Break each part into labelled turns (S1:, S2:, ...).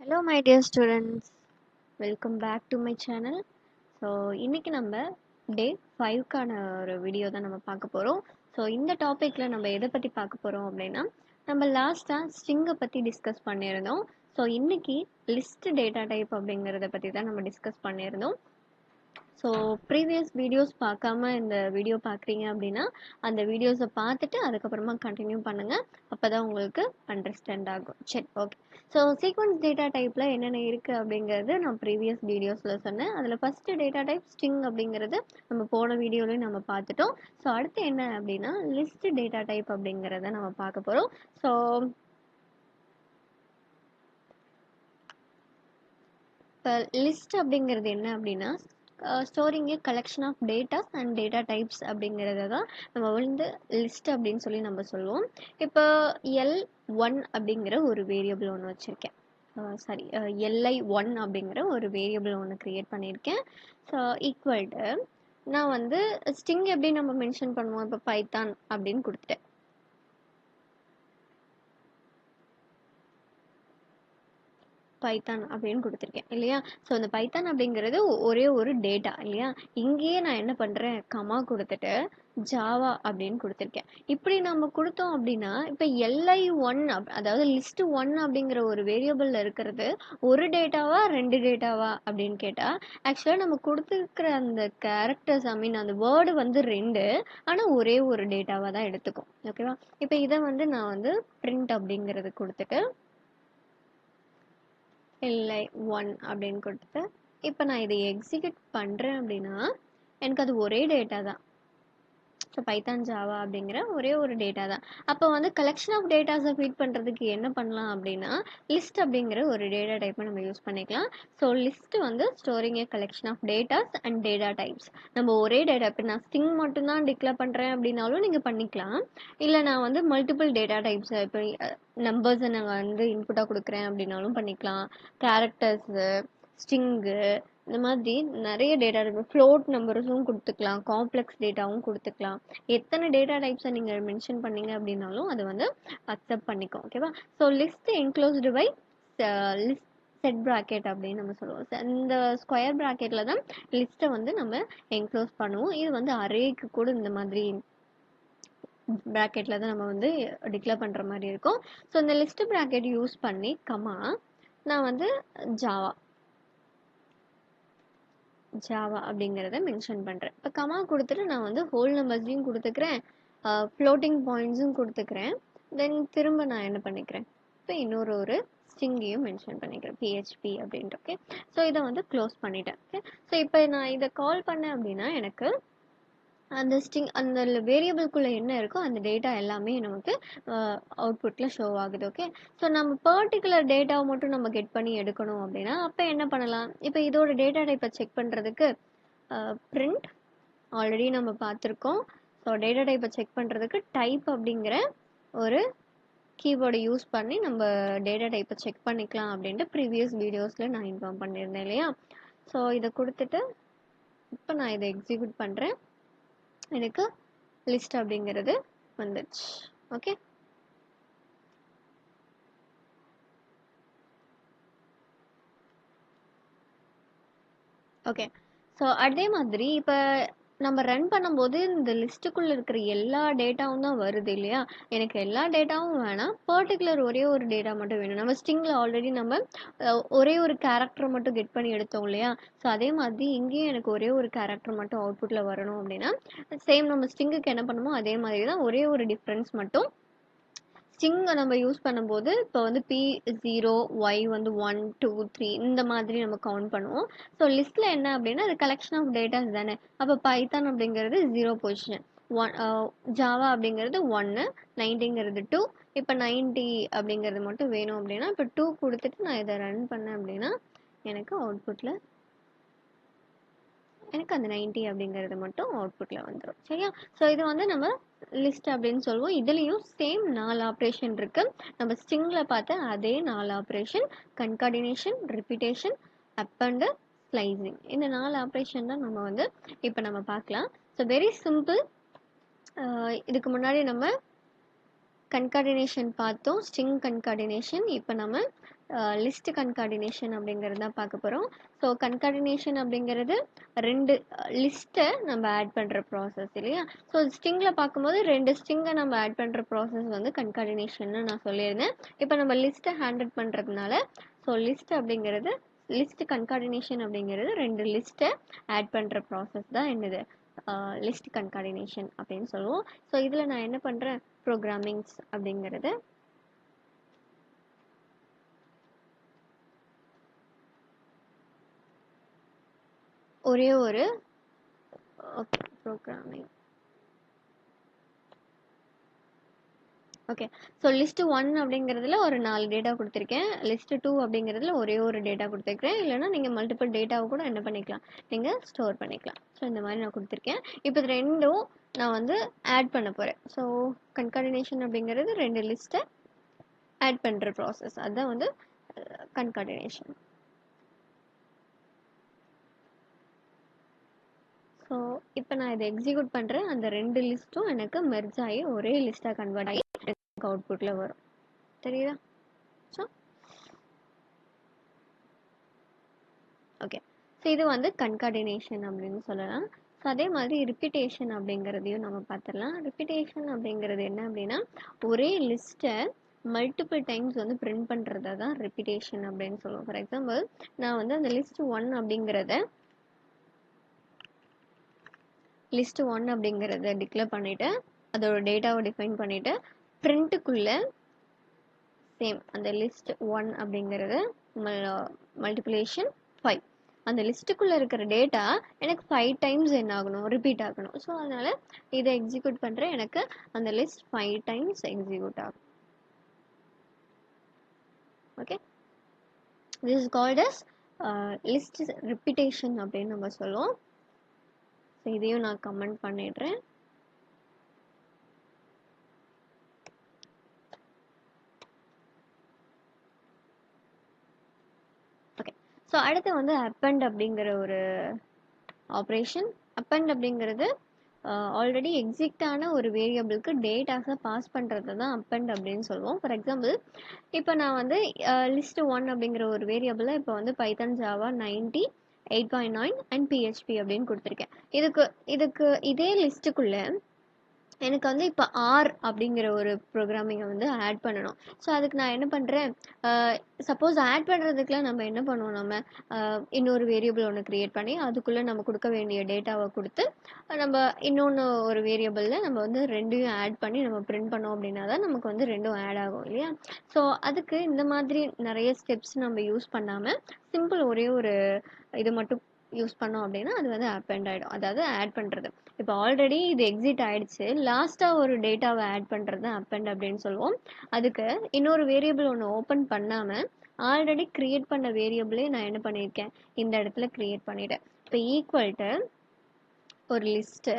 S1: Hello my dear students, welcome back to my channel. So இன்றைக்கி நம்ம டே 5க்கான ஒரு video தான் நம்ம பார்க்க போகிறோம். ஸோ இந்த டாப்பிக்கில் நம்ம எதை பற்றி பார்க்க போகிறோம் அப்படின்னா, நம்ம லாஸ்ட்டாக ஸ்ட்ரிங்கை பற்றி டிஸ்கஸ் பண்ணியிருந்தோம். ஸோ இன்றைக்கி லிஸ்ட் டேட்டா டைப் அப்படிங்கிறத பற்றி தான் நம்ம டிஸ்கஸ் பண்ணியிருந்தோம். ஸோ ப்ரீவியஸ் வீடியோஸ் பார்க்காம இந்த வீடியோ பார்க்குறீங்க அப்படின்னா அந்த வீடியோஸை பார்த்துட்டு அதுக்கப்புறமா கண்டினியூ பண்ணுங்கள். அப்போ தான் உங்களுக்கு அண்டர்ஸ்டாண்ட் ஆகும். சரி, ஓகே. ஸோ சீக்வன்ஸ் டேட்டா டைப்பில் என்னென்ன இருக்குது அப்படிங்கிறது நான் ப்ரீவியஸ் வீடியோஸில் சொன்னேன். அதில் ஃபஸ்ட்டு டேட்டா டைப் ஸ்ட்ரிங் அப்படிங்கிறது நம்ம போன வீடியோலையும் நம்ம பார்த்துட்டோம். ஸோ அடுத்து என்ன அப்படின்னா லிஸ்ட் டேட்டா டைப் அப்படிங்கிறத நம்ம பார்க்க போகிறோம். ஸோ இப்போ லிஸ்ட் அப்படிங்கிறது என்ன அப்படின்னா storing a collection of datas and data types அப்படிங்கிறத தான் நம்ம வந்து லிஸ்ட் அப்படின்னு சொல்லி நம்ம சொல்லுவோம். இப்போ L1 அப்படிங்கிற ஒரு வேரியபிள் ஒன்று வச்சுருக்கேன். LI1 அப்படிங்கிற ஒரு வேரியபிள் ஒன்று க்ரியேட் பண்ணியிருக்கேன். ஸோ ஈக்குவல் டு நான் வந்து ஸ்ட்ரிங் எப்படி நம்ம மென்ஷன் பண்ணுவோம், இப்போ பைத்தான் அப்படின்னு கொடுத்துட்டேன். பைத்தான் அப்படின்னு கொடுத்துருக்கேன் இல்லையா. ஸோ அந்த பைத்தான் அப்படிங்கிறது ஒரே ஒரு டேட்டா இல்லையா. இங்கேயே நான் என்ன பண்ணுறேன், கமா கொடுத்துட்டு ஜாவா அப்படின்னு கொடுத்துருக்கேன். இப்படி நம்ம கொடுத்தோம் அப்படின்னா இப்போ LI1 அதாவது லிஸ்ட் 1 அப்படிங்கிற ஒரு வேரியபிளில் இருக்கிறது ஒரு டேட்டாவா ரெண்டு டேட்டாவா அப்படின்னு கேட்டால் ஆக்சுவலாக நம்ம கொடுத்துருக்கிற அந்த கேரக்டர்ஸ் அந்த வேர்டு வந்து ரெண்டு, ஆனால் ஒரே ஒரு டேட்டாவாக தான் எடுத்துக்கும். ஓகேவா. இப்போ இதை வந்து நான் வந்து பிரிண்ட் அப்படிங்கிறது கொடுத்துட்டு LI1 அப்படின்னு கொடுத்துட்டு இப்போ நான் இதை எக்ஸிக்யூட் பண்ணுறேன் அப்படின்னா எனக்கு அது ஒரே டேட்டா தான். ஸோ பைத்தான் ஜாவா அப்படிங்கிற ஒரே ஒரு டேட்டா தான். அப்போ வந்து கலெக்ஷன் ஆஃப் டேட்டாஸை ஃபீட் பண்ணுறதுக்கு என்ன பண்ணலாம் அப்படின்னா லிஸ்ட் அப்படிங்கிற ஒரு டேட்டா டைப்பை நம்ம யூஸ் பண்ணிக்கலாம். ஸோ லிஸ்ட் வந்து storing a collection of datas and data types. நம்ம ஒரே டேட்டா, இப்போ நான் ஸ்ட்ரிங் மட்டும்தான் டிக்ளேர் பண்ணுறேன் அப்படின்னாலும் நீங்கள் பண்ணிக்கலாம். இல்லை நான் வந்து மல்டிபிள் டேட்டா டைப்ஸ், இப்போ நம்பர்ஸை நாங்கள் வந்து இன்புட்டாக கொடுக்குறேன் அப்படின்னாலும் பண்ணிக்கலாம். கேரக்டர்ஸு, ஸ்ட்ரிங்கு, இந்த மாதிரி நிறைய டேட்டா டைப், ஃப்ளோட் நம்பர்ஸும் கொடுத்துக்கலாம், காம்ப்ளெக்ஸ் டேட்டாவும் கொடுத்துக்கலாம். எத்தனை டேட்டா டைப்ஸை நீங்கள் மென்ஷன் பண்ணீங்க அப்படின்னாலும் அது வந்து அக்செப்ட் பண்ணிக்கும். ஓகேவா. So list enclosed by list set bracket அப்படின்னு நம்ம சொல்லுவோம். இந்த ஸ்கொயர் ப்ராக்கெட்டில் தான் லிஸ்ட்டை வந்து நம்ம என்க்ளோஸ் பண்ணுவோம். இது வந்து அரேக்கு கூட இந்த மாதிரி ப்ராக்கெட்டில் தான் நம்ம வந்து டிக்ளேர் பண்ணுற மாதிரி இருக்கும். ஸோ இந்த லிஸ்ட் ப்ராக்கெட் யூஸ் பண்ணி கமா நான் வந்து ஜாவா அப்படிங்கிறத மென்ஷன் பண்ணுறேன். இப்போ கமா கொடுத்துட்டு நான் வந்து ஹோல் நம்பர்ஸையும் கொடுத்துக்கிறேன், ஃப்ளோட்டிங் பாயிண்ட்ஸும் கொடுத்துக்கிறேன். தென் திரும்ப நான் என்ன பண்ணிக்கிறேன், இப்போ இன்னொரு ஸ்ட்ரிங்கையும் மென்ஷன் பண்ணிக்கிறேன், PHP அப்படின்ட்டு. ஓகே. ஸோ இதை வந்து க்ளோஸ் பண்ணிட்டேன். ஓகே. ஸோ இப்போ நான் இதை கால் பண்ணேன் அப்படின்னா எனக்கு அந்த ஸ்ட்ரிங் அந்த வேரியபிள்குள்ளே என்ன இருக்கோ அந்த டேட்டா எல்லாமே நமக்கு அவுட்புட்டில் ஷோ ஆகுது. ஓகே. ஸோ நம்ம பர்டிகுலர் டேட்டாவை மட்டும் நம்ம கெட் பண்ணி எடுக்கணும் அப்படின்னா அப்போ என்ன பண்ணலாம், இப்போ இதோட டேட்டா டைப்பை செக் பண்ணுறதுக்கு பிரிண்ட் ஆல்ரெடி நம்ம பார்த்துருக்கோம். ஸோ டேட்டா டைப்பை செக் பண்ணுறதுக்கு டைப் அப்படிங்கிற ஒரு கீவேர்டை யூஸ் பண்ணி நம்ம டேட்டா டைப்பை செக் பண்ணிக்கலாம் அப்படின்ட்டு ப்ரீவியஸ் வீடியோஸில் நான் இன்ஃபார்ம் பண்ணியிருந்தேன் இல்லையா. ஸோ இதை கொடுத்துட்டு இப்போ நான் இதை எக்ஸிக்யூட் பண்ணுறேன். எனக்கு லிஸ்ட் அப்படிங்கிறது வந்துடுச்சு. ஓகே. ஓகே. ஸோ அதே மாதிரி இப்போ நம்ம ரன் பண்ணும்போது இந்த லிஸ்ட்டுக்குள்ளே இருக்கிற எல்லா டேட்டாவும் தான் வருது இல்லையா. எனக்கு எல்லா டேட்டாவும் வேணாம், பர்டிகுலர் ஒரே ஒரு டேட்டா மட்டும் வேணும். நம்ம ஸ்ட்ரிங்கில் ஆல்ரெடி நம்ம ஒரே ஒரு கேரக்டர் மட்டும் கெட் பண்ணி எடுத்தோம் இல்லையா. ஸோ அதே மாதிரி இங்கேயும் எனக்கு ஒரே ஒரு கேரக்டர் மட்டும் அவுட்புட்டில் வரணும் அப்படின்னா சேம் நம்ம ஸ்ட்ரிங்குக்கு என்ன பண்ணுமோ அதே மாதிரி தான், ஒரே ஒரு டிஃப்ரென்ஸ் மட்டும் ஸ்ட்ரிங்கை நம்ம யூஸ் பண்ணும்போது இப்போ வந்து P0 Y வந்து 1 2 3 இந்த மாதிரி நம்ம கவுண்ட் பண்ணுவோம். ஸோ லிஸ்ட்டில் என்ன அப்படின்னா அது கலெக்ஷன் ஆஃப் டேட்டாஸ் தானே. அப்போ பைத்தான் அப்படிங்கிறது 0 பொசிஷன், ஜாவா அப்படிங்கிறது 1, 90ங்கிறது 2. இப்போ 90 அப்படிங்கிறது மட்டும் வேணும் அப்படின்னா இப்போ 2 கொடுத்துட்டு நான் இதை ரன் பண்ணேன் அப்படின்னா எனக்கு அவுட்புட்டில் எனக்கு அந்த 90 அப்படிங்கிறது மட்டும் அவுட்புட்டில் வந்துடும். சரியா. ஸோ இது வந்து நம்ம லிஸ்ட் அப்படின்னு சொல்லுவோம். இதுலேயும் சேம் 4 ஆப்ரேஷன் இருக்குது. நம்ம ஸ்ட்ரிங்கில் பார்த்த அதே 4 ஆப்ரேஷன், கன்கார்டினேஷன், ரிப்பீட்டேஷன், அப்பண்டு, ஸ்லைசிங். இந்த 4 ஆப்ரேஷன் தான் நம்ம வந்து இப்போ நம்ம பார்க்கலாம். So very simple. இதுக்கு முன்னாடி நம்ம கன்கார்டினேஷன் பார்த்தோம், ஸ்ட்ரிங் கன்கார்டினேஷன். இப்போ நம்ம லிஸ்ட் கன்கார்டினேஷன் அப்படிங்கிறது தான் பார்க்க போகிறோம். ஸோ கன்கார்டினேஷன் அப்படிங்கிறது ரெண்டு லிஸ்ட்டை நம்ம ஆட் பண்ணுற ப்ராசஸ் இல்லையா. ஸோ ஸ்ட்ரிங்கில் பார்க்கும்போது ரெண்டு ஸ்ட்ரிங்கை நம்ம ஆட் பண்ணுற ப்ராசஸ் வந்து கன்கார்டினேஷன்னு நான் சொல்லியிருந்தேன். இப்போ நம்ம லிஸ்ட்டை ஹேண்டில் பண்ணுறதுனால ஸோ லிஸ்ட் அப்படிங்கிறது லிஸ்ட் கன்கார்டினேஷன் அப்படிங்கிறது ரெண்டு லிஸ்ட்டை ஆட் பண்ணுற ப்ராசஸ் தான் என்னது லிஸ்ட் கன்கார்டினேஷன் அப்படின்னு சொல்லுவோம். ஸோ இதில் நான் என்ன பண்ணுறேன், ப்ரோக்ராமிங்ஸ் அப்படிங்கிறது ஒரே ஒரு ப்ரோக்ராமிங். ஓகே, ஸோ லிஸ்ட் 1 அப்படிங்கிறதுல ஒரு 4 டேட்டா கொடுத்துருக்கேன். லிஸ்ட் 2 அப்படிங்கிறதுல ஒரே ஒரு டேட்டா கொடுத்துருக்கேன். இல்லைனா நீங்கள் மல்டிபிள் டேட்டாவை கூட என்ன பண்ணிக்கலாம், நீங்கள் ஸ்டோர் பண்ணிக்கலாம். ஸோ இந்த மாதிரி நான் கொடுத்துருக்கேன். இப்போ இது ரெண்டும் நான் வந்து ஆட் பண்ண போகிறேன். ஸோ கன்கார்டினேஷன் அப்படிங்கிறது ரெண்டு லிஸ்ட்டை ஆட் பண்ணுற ப்ராசஸ், அதுதான் வந்து கன்கார்டினேஷன். ஸோ இப்போ நான் இதை எக்ஸிக்யூட் பண்ணுறேன். அந்த ரெண்டு லிஸ்ட்டும் எனக்கு மெர்ஜ் ஆகி ஒரே லிஸ்ட்டாக கன்வெர்ட் ஆகி அவுட்புட்டில் வரும். தெரியுதா? ஸோ ஓகே, ஸோ இது வந்து கன்கார்டினேஷன் அப்படின்னு சொல்லலாம். ஸோ அதே மாதிரி ரிப்பீட்டேஷன் அப்படிங்கிறதையும் நம்ம பார்த்துடலாம். ரிப்பீட்டேஷன் அப்படிங்கிறது என்ன அப்படின்னா, ஒரே லிஸ்ட்டை மல்டிபிள் டைம்ஸ் வந்து பிரிண்ட் பண்ணுறத தான் ரிப்பீட்டேஷன் அப்படின்னு சொல்லுவோம். ஃபார் எக்ஸாம்பிள், நான் வந்து அந்த லிஸ்ட் 1 அப்படிங்கிறத டிக்ளேர் பண்ணிவிட்டு அதோட டேட்டாவை டிஃபைன் பண்ணிவிட்டு பிரிண்ட்டுக்குள்ளே சேம் அந்த லிஸ்ட் 1 அப்படிங்கிறது மல்டிப்ளிகேஷன் 5, அந்த லிஸ்ட்டுக்குள்ளே இருக்கிற டேட்டா எனக்கு 5 டைம்ஸ் என்ன ஆகணும், ரிப்பீட் ஆகணும். ஸோ அதனால் இதை எக்ஸிக்யூட் பண்ணுறேன், எனக்கு அந்த லிஸ்ட் 5 டைம்ஸ் எக்ஸிக்யூட் ஆகும். Okay, this is called as list repetition அப்படின்னு நம்ம சொல்லுவோம். ஸோ இதையும் நான் கமெண்ட் பண்ணிடுறேன். ஓகே, ஸோ அடுத்து வந்து அப்பெண்ட் அப்படிங்கிற ஒரு ஆப்ரேஷன். அப்பெண்ட் அப்படிங்கிறது ஆல்ரெடி எக்ஸிக்ட் ஆன ஒரு வேரியபிளுக்கு டேட்டாஸை பாஸ் பண்ணுறது தான் அப்பெண்ட் அப்படின்னு சொல்லுவோம். ஃபார் எக்ஸாம்பிள், இப்போ நான் வந்து லிஸ்ட் 1 அப்படிங்கிற ஒரு வேரியபிளை இப்போ வந்து பைத்தான் ஜாவா 90 8.9 அண்ட் PHP அப்படின்னு கொடுத்துருக்கேன். இதுக்கு இதே லிஸ்ட்டுக்குள்ளே எனக்கு வந்து இப்போ ஆர் அப்படிங்கிற ஒரு ப்ரோக்ராமிங்கை வந்து ஆட் பண்ணணும். ஸோ அதுக்கு நான் என்ன பண்ணுறேன், சப்போஸ் ஆட் பண்ணுறதுக்குலாம் நம்ம என்ன பண்ணுவோம், நம்ம இன்னொரு வேரியபிள் ஒன்று க்ரியேட் பண்ணி அதுக்குள்ளே நம்ம கொடுக்க வேண்டிய டேட்டாவை கொடுத்து நம்ம இன்னொன்று ஒரு வேரியபிளில் நம்ம வந்து ரெண்டையும் ஆட் பண்ணி நம்ம பிரிண்ட் பண்ணோம் அப்படின்னா தான் நமக்கு வந்து ரெண்டும் ஆட் ஆகும் இல்லையா. ஸோ அதுக்கு இந்த மாதிரி நிறைய ஸ்டெப்ஸ் நம்ம யூஸ் பண்ணாமல் சிம்பிள் ஒரே ஒரு இது மட்டும் யூஸ் பண்ணோம் அப்படின்னா அது வந்து அப்பெண்ட் ஆகிடும், அதாவது ஆட் பண்ணுறது. இப்போ ஆல்ரெடி இது எக்ஸிட் ஆகிடுச்சு, லாஸ்ட்டாக ஒரு டேட்டாவை ஆட் பண்ணுறது தான் அப்பெண்ட் அப்படின்னு சொல்லுவோம். அதுக்கு இன்னொரு வேரியபிள் ஒன்று ஓப்பன் பண்ணாமல் ஆல்ரெடி க்ரியேட் பண்ண வேரியபிளே நான் என்ன பண்ணியிருக்கேன், இந்த இடத்துல க்ரியேட் பண்ணிட்டேன். இப்போ ஈக்குவல்ட்டு ஒரு லிஸ்ட்டு.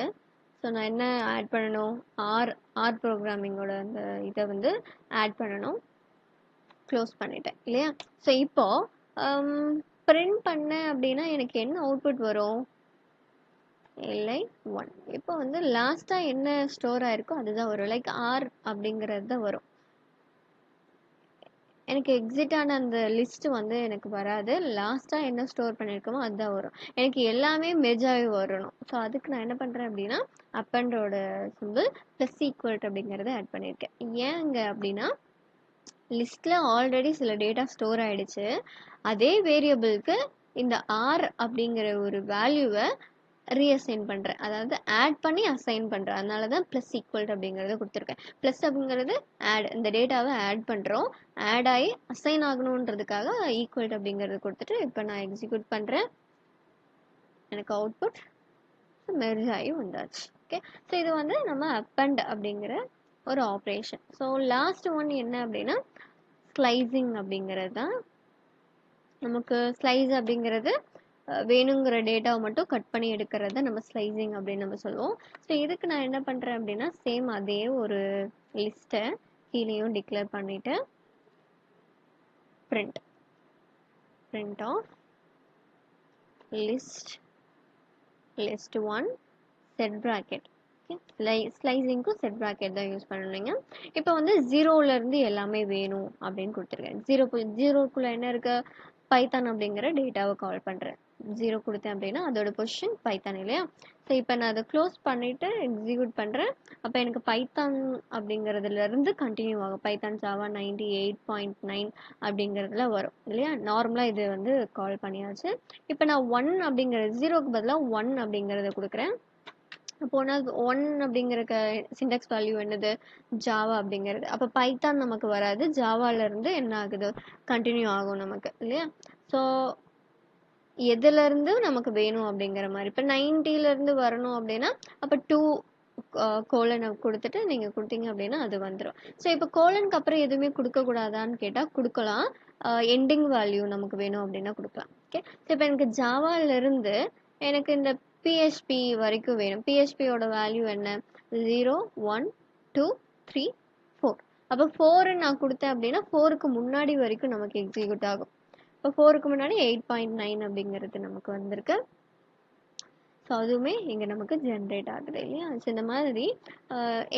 S1: ஸோ நான் என்ன ஆட் பண்ணணும், ஆர் ப்ரோக்ராமிங்கோட அந்த இதை வந்து ஆட் பண்ணணும். க்ளோஸ் பண்ணிட்டேன் இல்லையா. ஸோ இப்போது பிரிண்ட் பண்ணேன் அப்படின்னா எனக்கு என்ன அவுட்புட் வரும், இல்லை 1. இப்போ வந்து லாஸ்ட்டாக என்ன ஸ்டோர் ஆயிருக்கோ அதுதான் வரும், லைக் ஆர் அப்படிங்கிறது தான் வரும். எனக்கு எக்ஸிட் ஆன அந்த லிஸ்ட்டு வந்து எனக்கு வராது, லாஸ்ட்டாக என்ன ஸ்டோர் பண்ணியிருக்கோமோ அதுதான் வரும். எனக்கு எல்லாமே மெர்ஜாகி வரணும். ஸோ அதுக்கு நான் என்ன பண்ணுறேன் அப்படின்னா அப்பெண்டோட சிம்பிள் ப்ளஸ் ஈக்குவல்ட் அப்படிங்கிறத ஆட் பண்ணியிருக்கேன். ஏங்க அப்படின்னா லிஸ்ட்டில் ஆல்ரெடி சில டேட்டா ஸ்டோர் ஆகிடுச்சு, அதே வேரியபிளுக்கு இந்த ஆர் அப்படிங்கிற ஒரு வேல்யூவை ரீஅசைன் பண்ணுறேன், அதாவது ஆட் பண்ணி அசைன் பண்ணுறேன். அதனால தான் ப்ளஸ் ஈக்குவல்ட் அப்படிங்கிறத கொடுத்துருக்கேன். ப்ளஸ் அப்படிங்கிறது ஆட், இந்த டேட்டாவை ஆட் பண்ணுறோம், ஆட் ஆகி அசைன் ஆகணுன்றதுக்காக ஈக்குவல்ட் அப்படிங்கிறது கொடுத்துட்டு இப்போ நான் எக்ஸிக்யூட் பண்ணுறேன், எனக்கு அவுட்புட் மெர்ஜ் ஆகி வந்தாச்சு. ஓகே, ஸோ இது வந்து நம்ம அப்பெண்ட் அப்படிங்கிற ஒரு ஆப்ரேஷன். ஸோ லாஸ்ட் ஒன் என்ன அப்படின்னா ஸ்லைசிங் அப்படிங்கிறது தான். நமக்கு ஸ்லைஸ் அப்படிங்கிறது வேணுங்கிற டேட்டாவை மட்டும் கட் பண்ணி எடுக்கிறத நம்ம ஸ்லைசிங் அப்படின்னு நம்ம சொல்லுவோம். ஸோ இதுக்கு நான் என்ன பண்ணுறேன் அப்படின்னா சேம் அதே ஒரு லிஸ்ட்டை கீழேயும் டிக்ளேர் பண்ணிவிட்டு print of list 1 set bracket. ஸ்லைசிங்க்கும் செட் ப்ராக்கெட் தான் யூஸ் பண்ணணுங்க. இப்போ வந்து 0லேருந்து எல்லாமே வேணும் அப்படின்னு கொடுத்துருக்கேன். 0க்குள்ளே என்ன இருக்கு? பைத்தான் அப்படிங்கிற டேட்டாவை கால் பண்ணுறேன். 0 கொடுத்தேன் அப்படின்னா அதோட பொசிஷன் பைத்தான் இல்லையா? ஸோ இப்போ நான் அதை க்ளோஸ் பண்ணிவிட்டு எக்ஸிக்யூட் பண்ணுறேன். அப்போ எனக்கு பைத்தான் அப்படிங்கிறதுலேருந்து கண்டினியூ ஆகும். பைத்தான் ஜாவா 98.9 அப்படிங்கிறதுல வரும் இல்லையா? நார்மலாக இது வந்து கால் பண்ணியாச்சு. இப்போ நான் 1 அப்படிங்கிற 0க்கு பதிலாக 1 அப்படிங்கிறத கொடுக்குறேன். அப்போ நான் 1 அப்படிங்கிற சின்டாக்ஸ் வேல்யூ என்னது? ஜாவா அப்படிங்கிறது. அப்போ பைத்தான் நமக்கு வராது, ஜாவாலேருந்து என்ன ஆகுது? கண்டினியூ ஆகும் நமக்கு இல்லையா? ஸோ எதுலேருந்து நமக்கு வேணும் அப்படிங்கிற மாதிரி. இப்போ 90லேருந்து வரணும் அப்படின்னா அப்போ 2 கோலனை கொடுத்துட்டு நீங்கள் கொடுத்தீங்க அப்படின்னா அது வந்துடும். ஸோ இப்போ கோலனுக்கு அப்புறம் எதுவுமே கொடுக்கக்கூடாதான்னு கேட்டால் கொடுக்கலாம். எண்டிங் வேல்யூ நமக்கு வேணும் அப்படின்னா கொடுக்கலாம். ஓகே, ஸோ இப்போ எனக்கு ஜாவாலேருந்து எனக்கு இந்த பிஹெச்பி வரைக்கும் வேணும். பிஹெச்பியோட வேல்யூ என்ன? 0 1 2 3 4. அப்போ 4 நான் கொடுத்தேன் அப்படின்னா 4க்கு முன்னாடி வரைக்கும் நமக்கு எக்ஸிக்யூட் ஆகும். இப்போ 4க்கு முன்னாடி 8.9 அப்படிங்கிறது நமக்கு வந்திருக்கு. ஸோ அதுவுமே இங்கே நமக்கு ஜென்ரேட் ஆகுது இல்லையா? ஸோ இந்த மாதிரி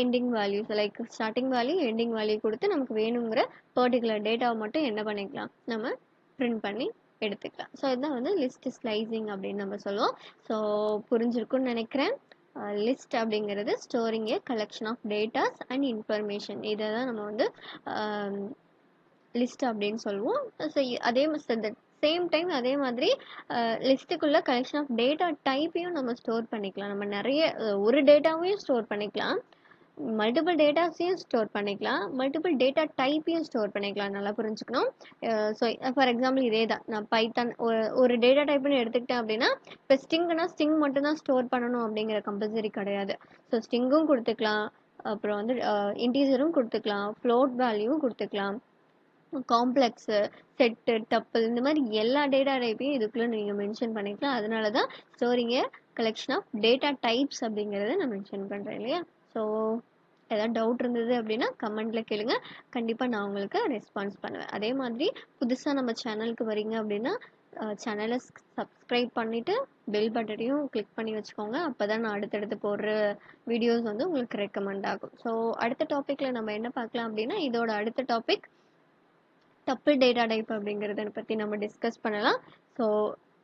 S1: ending values like starting value ending value கொடுத்து நமக்கு வேணுங்கிற பர்டிகுலர் டேட்டாவை மட்டும் என்ன பண்ணிக்கலாம்? நம்ம பிரிண்ட் பண்ணி எடுத்துக்கலாம். ஸோ இதுதான் வந்து லிஸ்ட் ஸ்லைசிங் அப்படின்னு நம்ம சொல்லுவோம். ஸோ புரிஞ்சிருக்குன்னு நினைக்கிறேன். லிஸ்ட் அப்படிங்கிறது storing a collection of datas and information. இதை தான் நம்ம வந்து லிஸ்ட் அப்படின்னு சொல்லுவோம். ஸோ அதே சேம் டைம் அதே மாதிரி லிஸ்ட்டுக்குள்ள கலெக்ஷன் ஆஃப் டேட்டா டைப்பையும் நம்ம ஸ்டோர் பண்ணிக்கலாம். நம்ம நிறைய ஒரு டேட்டாவையும் ஸ்டோர் பண்ணிக்கலாம், மல்டிபிள் டேட்டாஸையும் ஸ்டோர் பண்ணிக்கலாம், மல்டிபிள் டேட்டா டைப்பையும் ஸ்டோர் பண்ணிக்கலாம். நல்லா புரிஞ்சுக்கணும். ஸோ ஃபார் எக்ஸாம்பிள் இதே தான், நான் பைத்தான் ஒரு டேட்டா டைப்னு எடுத்துக்கிட்டேன் அப்படின்னா இப்போ ஸ்டிங்குனா ஸ்டிங் மட்டும்தான் ஸ்டோர் பண்ணணும் அப்படிங்கிற கம்பல்சரி கிடையாது. ஸோ ஸ்டிங்கும் கொடுத்துக்கலாம், அப்புறம் வந்து இன்டீஜரும் கொடுத்துக்கலாம், ஃப்ளோட் வேல்யூவும் கொடுத்துக்கலாம், காம்ப்ளெக்ஸு, செட்டு, டப்பிள் இந்த மாதிரி எல்லா டேட்டா டைப்பையும் இதுக்குள்ளே நீங்கள் மென்ஷன் பண்ணிக்கலாம். அதனால தான் storing a collection of data types அப்படிங்கிறத நான் மென்ஷன் பண்ணுறேன் இல்லையா? ஸோ ஏதாவது டவுட் இருந்தது அப்படின்னா கமெண்ட்டில் கேளுங்க, கண்டிப்பாக நான் உங்களுக்கு ரெஸ்பான்ஸ் பண்ணுவேன். அதே மாதிரி புதுசாக நம்ம சேனலுக்கு வரீங்க அப்படின்னா சேனலை சப்ஸ்கிரைப் பண்ணிவிட்டு பெல் பட்டனையும் கிளிக் பண்ணி வச்சுக்கோங்க. அப்போ தான் நான் அடுத்தடுத்து போடுற வீடியோஸ் வந்து உங்களுக்கு ரெக்கமெண்ட் ஆகும். ஸோ அடுத்த டாப்பிக்கில் நம்ம என்ன பார்க்கலாம் அப்படின்னா, இதோட அடுத்த டாபிக் டப்பிள் டேட்டா டைப் அப்படிங்கிறத பற்றி நம்ம டிஸ்கஸ் பண்ணலாம். ஸோ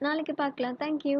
S1: நாளைக்கு பார்க்கலாம். தேங்க்யூ.